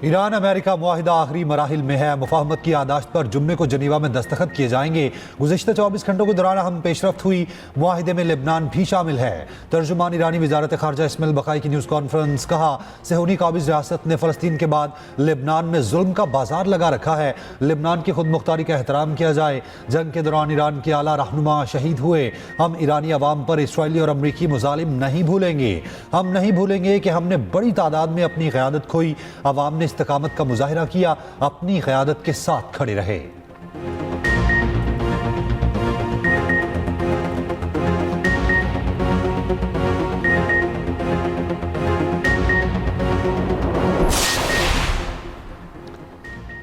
Iran America मुआहिदा आखिरी मराहिल में है। मुफाहमत की यादाश्त पर जुम्मे को जनीवा में दस्तखत किए जाएंगे। गुज़िश्ता 24 घंटों के दौरान अहम पेशरफ्त हुई। मुआहिदे में लेबनान भी शामिल है। तर्जुमान ईरानी वजारत खारजा इस्माइल बकाई की न्यूज़ कॉन्फ्रेंस। कहा, सेहूनी काबिज रियासत ने फ़लस्तीन के बाद लेबनान में जुल्म का बाजार लगा रखा है। लेबनान की खुद मुख्तारी का एहतराम किया जाए। जंग के दौरान ईरान के आला रहनुमा शहीद हुए। हम ईरानी अवाम पर इसराइली और अमरीकी मुजालिम नहीं भूलेंगे। हम नहीं भूलेंगे कि हमने बड़ी तादाद में अपनी क़यादत खोई। अवाम ने इस्तकामत का मुजाहिरा किया, अपनी क़यादत के साथ खड़े रहे।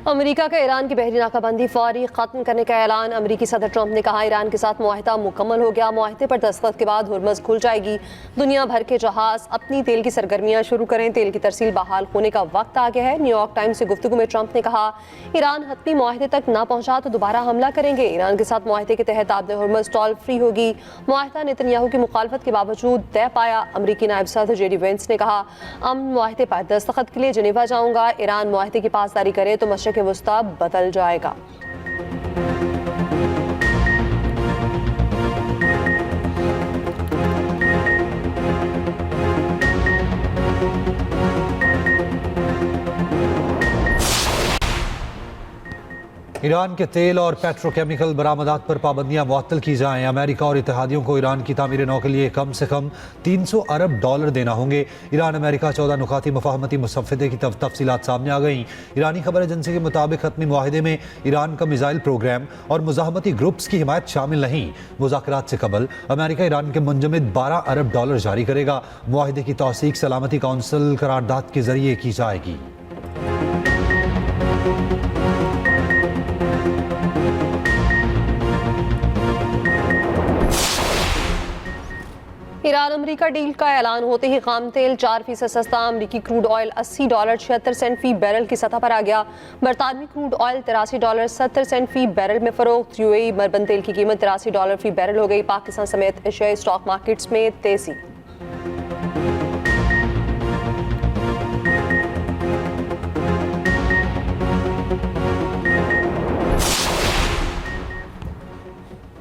अमेरिका का ईरान की बहरी नाकाबंदी फौरी खत्म करने का ऐलान। अमेरिकी सदर ट्रंप ने कहा, ईरान के साथ मुआहिदा मुकम्मल हो गया। मुआहिदे पर दस्तखत के बाद हुर्मुज़ खुल जाएगी। दुनिया भर के जहाज अपनी तेल की सरगर्मियां शुरू करें। तेल की तरसील बहाल होने का वक्त आ गया है। न्यूयॉर्क टाइम्स से गुफ्तगू में ट्रंप ने कहा, ईरान हतमी मुआहिदे तक ना पहुंचा तो दोबारा हमला करेंगे। ईरान के साथ मुआहिदे के तहत आबद हुर्मुज़ टॉल फ्री होगी। मुआहिदा नेतन्याहू की मुखालफत के बावजूद तय पाया। अमरीकी नायब सदर जेडी वेंस ने कहा, अमन मुआहिदे पर दस्तखत के लिए जिनेवा जाऊंगा। ईरान मुआहिदे की पासदारी करे तो मशरिक़ वस्ता बदल जाएगा। ईरान के तेल और पेट्रोकेमिकल बरामदात पर पाबंदियां मुअत्तल की जाएं। अमेरिका और इत्तेहादियों को ईरान की तामीर नौ के लिए कम से कम $300 अरब देना होंगे। ईरान अमेरिका 14 नुकाती मुफाहमती मुसफ़्फ़दे की तफसीलात सामने आ गईं। ईरानी खबर एजेंसी के मुताबिक हतमी मुआहिदे में ईरान का मिसाइल प्रोग्राम और मुज़ाहमती ग्रुप्स की हिमायत शामिल नहीं। मुज़ाकरात से कबल अमेरिका ईरान के मुंजमद $12 अरब जारी करेगा। मुआहिदे की तौसीक सलामती कौंसिल करारदाद के जरिए की जाएगी। ईरान अमेरिका डील का ऐलान होते ही खाम तेल 4% सस्ता। अमरीकी क्रूड ऑयल $80.76 फी बैरल की सतह पर आ गया। बरतानवी क्रूड ऑयल $83.70 फी बैरल में फरोख्त। यूएई मरबन तेल की कीमत $83 फी बैरल हो गई। पाकिस्तान समेत एशियाई स्टॉक मार्केट्स में तेजी।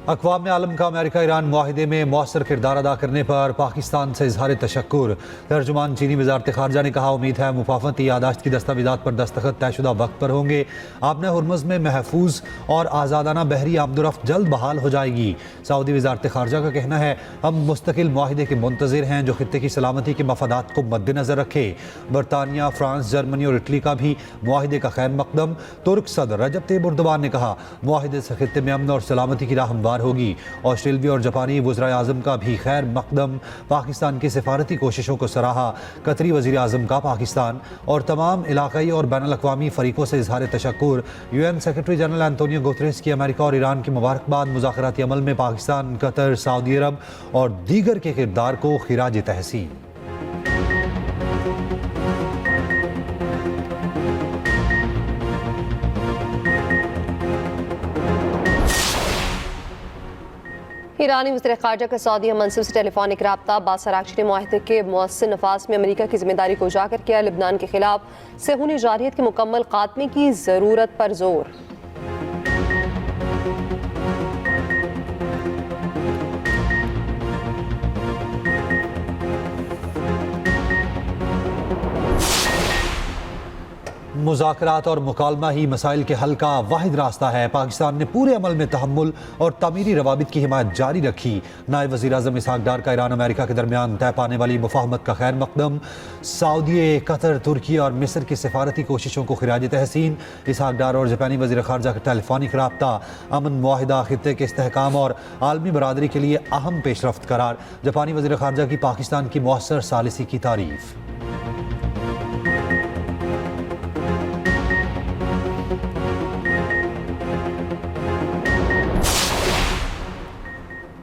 अक़वाम आलम का अमेरिका ईरान मुआहिदे में मौसर किरदार अदा करने पर पाकिस्तान से इजहार तशक्कुर। तर्जुमान चीनी वजारत खारजा ने कहा, उम्मीद है मुफाहमती यादाश्त की दस्तावेज़ात पर दस्तखत तयशुदा वक्त पर होंगे। आबने हुर्मुज़ में महफूज और आज़ादाना बहरी आमदोरफ्त जल्द बहाल हो जाएगी। सऊदी वजारत खारजा का कहना है, हम मुस्तकिल मुआहिदे के मुंतज़िर हैं जो खित्ते की सलामती के मफादात को मद्देनज़र रखे। बरतानिया, फ्रांस, जर्मनी और इटली का भी मुआहिदे का खैर मकदम। तुर्क सदर रजब तैयब एर्दोगान ने कहा, मुआहिदे से खित्ते में अमन और सलामती की राह हमवार होगी। ऑस्ट्रेलियाई और जापानी वज़ीर आज़म का भी खैर मकदम। पाकिस्तान की सिफारती कोशिशों को सराहा। कतरी वज़ीर आज़म का पाकिस्तान और तमाम इलाकाई और बैनुल अक़वामी फ़रीक़ों से इज़हार तशक्कुर। UN secretary general Antonio Guterres की अमेरिका और ईरान की मुबारकबाद। मुज़ाकराती अमल में पाकिस्तान, कतर, सऊदी अरब और दीगर के किरदार को खिराज तहसीन। ईरानी वज़ीर ख़ारजा का सऊदी मंसूब से टेलीफोनिक रब्ता। अब्बास अराग़ची ने मुआहिदे के मुअस्सिर नफाज़ में अमेरिका की जिम्मेदारी को उजागर किया। लेबनान के खिलाफ सेहूनी जारहियत के मुकम्मल खात्मे की ज़रूरत पर जोर। मुज़ाकरात और मुकालमा ही मसाइल के हल का वाहिद रास्ता है। पाकिस्तान ने पूरे अमल में तहम्मुल और तामीरी रवाबित की हिमायत जारी रखी। नायब वज़ीर आज़म इसहाक़ डार का ईरान अमेरिका के दरमियान तय पाने वाली मुफाहमत का खैर मकदम। सऊदी, कतर, तुर्की और मिस्र की सिफारती कोशिशों को खिराज तहसीन। इसहाक़ डार और जापानी वज़ीर ख़ारजा का टेलीफोनिक रब्ता। अमन मुआहिदा, खित्ते के इस्तेहकाम और आलमी बरादरी के लिए अहम पेशरफ्त करार। जापानी वज़ीर ख़ारजा की पाकिस्तान की मौसर सालिसी की तारीफ़।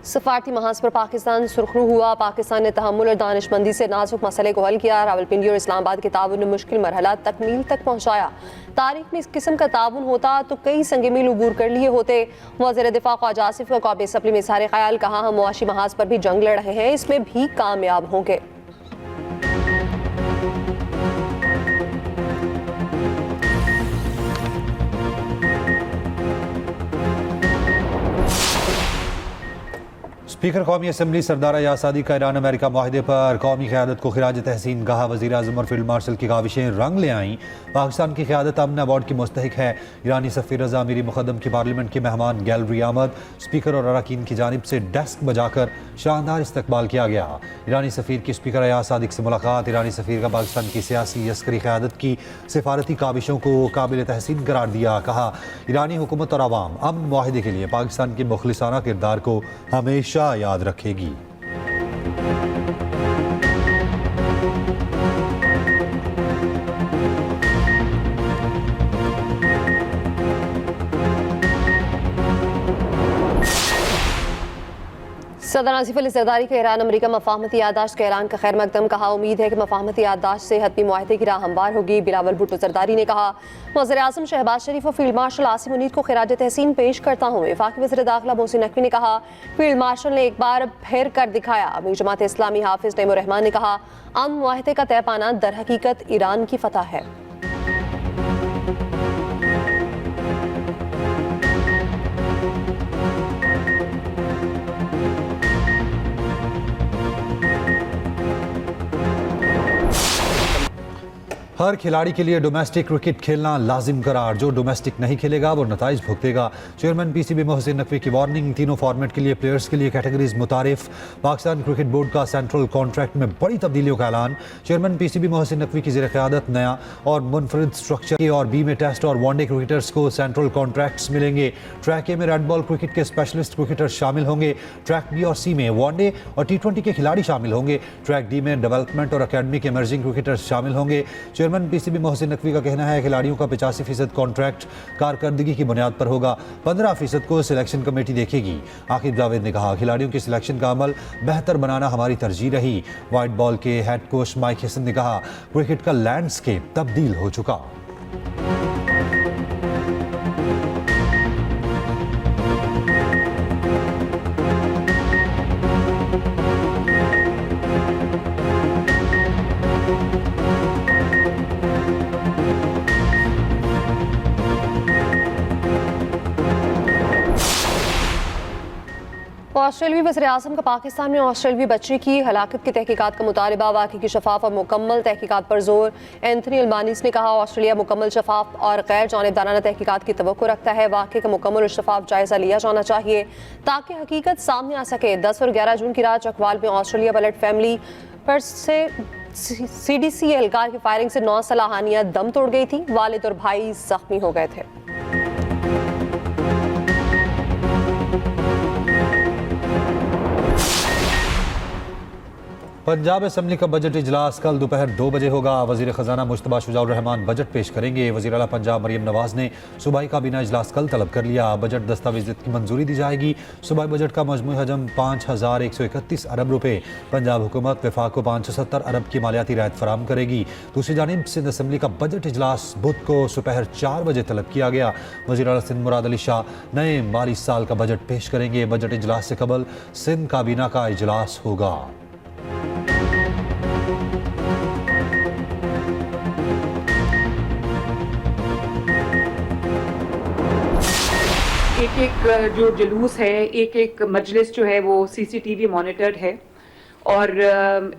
सफारती महाज पर पाकिस्तान सुरखरू हुआ। पाकिस्तान ने तहम्मुल और दानिशमंदी से नाजुक मसले को हल किया। रावलपिंडी और इस्लामाबाद के ताउन ने मुश्किल मरहला तकमील तक पहुँचाया। तारीख में इस किस्म का ताउन होता तो कई संग मील उबूर कर लिए होते। वज़ीर दिफा ख्वाजा आसिफ का कौमी असम्बली में इज़हार ख्याल। कहा, हम मुआशी महाज पर भी जंग लड़ रहे हैं, इसमें भी कामयाब होंगे। स्पीकर कौमी असम्बली सरदार यासादी का ईरान अमेरिका माहदे पर कौमी क़यादत को खिराज तहसीन कहा। वज़ीर आज़म और फील्ड मार्शल की काविशें रंग ले आईं। पाकिस्तान की क़यादत अमन अवार्ड की मुस्तहिक है। ईरानी सफ़ीर रज़ा मीरी मुक़द्दम की पार्लियामेंट के मेहमान गैलरी आमद। स्पीकर और अरकान की जानिब से डेस्क बजाकर शानदार इस्तकबाल किया गया। ईरानी सफ़ीर की स्पीकर यासादी से मुलाकात। ईरानी सफ़ीर का पाकिस्तान की सियासी अस्करी क़यादत की सिफारती काविशों को काबिल तहसीन करार दिया। कहा, ईरानी हुकूमत और आवाम अमन माहदे के लिए पाकिस्तान के मुखलिसाना किरदार को हमेशा याद रखेगी। सदर आसिफ अली ज़रदारी का ईरान अमरीका मफाहमती याददाश्त के ऐलान का खैर मकदम। कहा, उम्मीद है कि मफाहमती याददाश्त से हतमी मुआहदे की राह हमवार होगी। बिलावल भुट्टो ज़रदारी ने कहा, वज़ीर आज़म शहबाज शरीफ और फील्ड मार्शल आसिम मुनीर को खिराज तहसीन पेश करता हूँ। वफाकी वज़ीर दाखिला मोहसिन नकवी ने कहा, फील्ड मार्शल ने एक बार फिर कर दिखाया। अमीर जमात इस्लामी हाफिज़ नईमुर रहमान ने कहा, अमन मुआहदे का तय पाना दर हकीकत ईरान की फतह है। हर खिलाड़ी के लिए डोमेस्टिक क्रिकेट खेलना लाजिम करार। जो डोमेस्टिक नहीं खेलेगा वो नताइज भुगतेगा। चेयरमैन पीसीबी मोहसिन नकवी की वार्निंग। तीनों फॉर्मेट के लिए प्लेयर्स के लिए कैटेगरीज मुतारिफ। पाकिस्तान क्रिकेट बोर्ड का सेंट्रल कॉन्ट्रैक्ट में बड़ी तब्दीलियों का ऐलान। चेयरमैन पीसीबी मोहसिन नकवी की ज़ेर क़यादत नया और मुनफरिद स्ट्रक्चर ए और बी में टेस्ट और वनडे क्रिकेटर्स को सेंट्रल कॉन्ट्रैक्ट्स मिलेंगे। ट्रैक ए में रेड बॉल क्रिकेट के स्पेशलिस्ट क्रिकेटर्स शामिल होंगे। ट्रैक बी और सी में वनडे और T20 के खिलाड़ी शामिल होंगे। ट्रैक डी में डेवलपमेंट और अकेडमिक इमर्जिंग क्रिकेटर्स शामिल होंगे। चेयरमैन पीसीबी मोहसिन नकवी का कहना है, खिलाड़ियों का 85% कॉन्ट्रैक्ट कारकर्दगी की बुनियाद पर होगा। 15% को सिलेक्शन कमेटी देखेगी। आकिब जावेद ने कहा, खिलाड़ियों की सिलेक्शन का अमल बेहतर बनाना हमारी तरजीह रही। वाइट बॉल के हेड कोच माइक हसन ने कहा, क्रिकेट का लैंडस्केप तब्दील हो चुका। ऑस्ट्रेलियाई वज़ीर-ए-आज़म का पाकिस्तान में ऑस्ट्रेलियाई बच्चे की हलाकत की तहकीकात का मुतालबा। वाक़े की शफाफ और मुकम्मल तहकीकात पर जोर। एंथनी अल्बानीज़ ने कहा, ऑस्ट्रेलिया मुकम्मल शफाफ और गैर जानिबदाराना तहकीकात की तवक्को रखता है। वाक़े का मुकम्मल और शफाफ जायज़ा लिया जाना चाहिए ताकि हकीकत सामने आ सके। 10 और 11 जून की रात चकवाल में ऑस्ट्रेलिया बलट फैमिली पर से CDC एहलकार की फायरिंग से 9 सलाहानियाँ दम तोड़ गई थी। वालिद और भाई जख्मी हो गए थे। पंजाब असम्बली का बजट इजलास कल दोपहर 2 बजे होगा। वज़ीर ख़जाना मुश्तबा शुजाउर रहमान बजट पेश करेंगे। वज़ीर आला पंजाब मरियम नवाज ने सूबाई काबीना इजलास कल तलब कर लिया। बजट दस्तावेज़ की मंजूरी दी जाएगी। सूबाई बजट का मजमूई हजम 5131 अरब रुपये। पंजाब हुकूमत वफाक को 570 अरब की मालियाती राहत फराम करेगी। दूसरी जानिब सिंध असम्बली का बजट इजलास बुध को दोपहर 4 बजे तलब किया गया। वज़ीर आला सिंध मुराद अली शाह नए माली साल का बजट पेश करेंगे। बजट इजलास से कबल सिंध काबीना का इजलास होगा। एक एक जो जुलूस है, एक एक मजलिस जो है वो CCTV मॉनिटर्ड है। और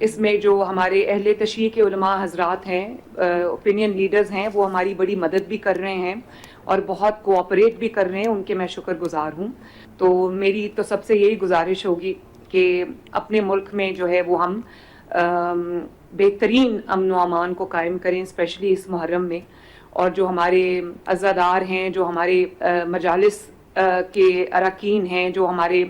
इसमें जो हमारे अहले तशरीह के उलमा हजरात हैं, ओपिनियन लीडर्स हैं, वो हमारी बड़ी मदद भी कर रहे हैं और बहुत कोऑपरेट भी कर रहे हैं। उनके मैं शुक्रगुजार हूँ। तो मेरी तो सबसे यही गुजारिश होगी कि अपने मुल्क में जो है वो हम बेहतरीन अमन व अमान को कायम करें, स्पेशली इस मुहर्रम में। और जो हमारे अज़ादार हैं, जो हमारे मजालिस के अरकान हैं, जो हमारे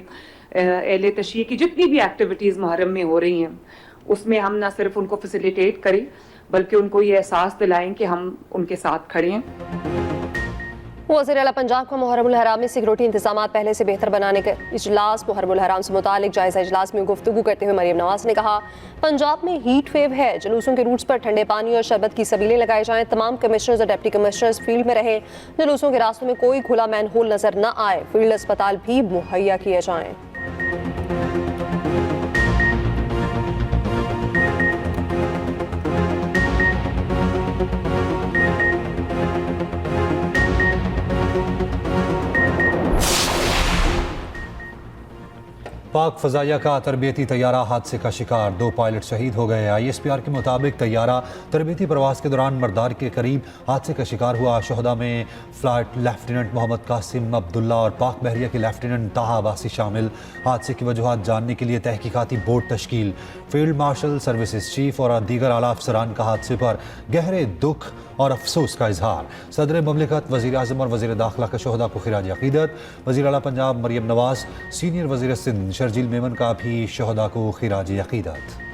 अहले तशरीह की जितनी भी एक्टिविटीज़ मुहर्रम में हो रही हैं, उसमें हम ना सिर्फ उनको फैसिलिटेट करें बल्कि उनको ये एहसास दिलाएं कि हम उनके साथ खड़े हैं। वज़ीर आला पंजाब का मुहर्रमुल हराम में सिक्योरिटी इंतजाम पहले से बेहतर बनाने का इजलास। मुहर्रमुल हराम से मुतालिक जायज़ा इजलास में गुफ्तगू करते हुए मरियम नवाज ने कहा, पंजाब में हीट वेव है। जुलूसों के रूट्स पर ठंडे पानी और शरबत की सबीलें लगाई जाएं। तमाम कमिश्नर्स और डिप्टी कमिश्नर्स फील्ड में रहें। जुलूसों के रास्तों में कोई खुला मैन होल नजर न आए। फील्ड अस्पताल भी मुहैया किए जाएं। पाक फजाइया का तरबियती तैयारा हादसे का शिकार, 2 पायलट शहीद हो गए। ISPR के मुताबिक तैयारा तरबियती प्रवास के दौरान मरदार के करीब हादसे का शिकार हुआ। शोहदा में फ्लाइट लेफ्टिनेंट मोहम्मद कासिम अब्दुल्ला और पाक बहरिया के लेफ्टिनेंट ताहा अब्बासी शामिल। हादसे की वजूहात जानने के लिए तहकीकाती बोर्ड तश्कील। फील्ड मार्शल सर्विसेज चीफ और दीगर आला अफसरान का हादसे पर गहरे दुख और अफसोस का इजहार। सदर ममलिकत, वज़ीर आज़म और वज़ीर दाखिला का शोहदा को खिराज अक़ीदत। वज़ीर आला पंजाब मरियम नवाज, सीनियर वज़ीर सिंध शर्जील मेमन का भी शोहदा को खिराज अक़ीदत।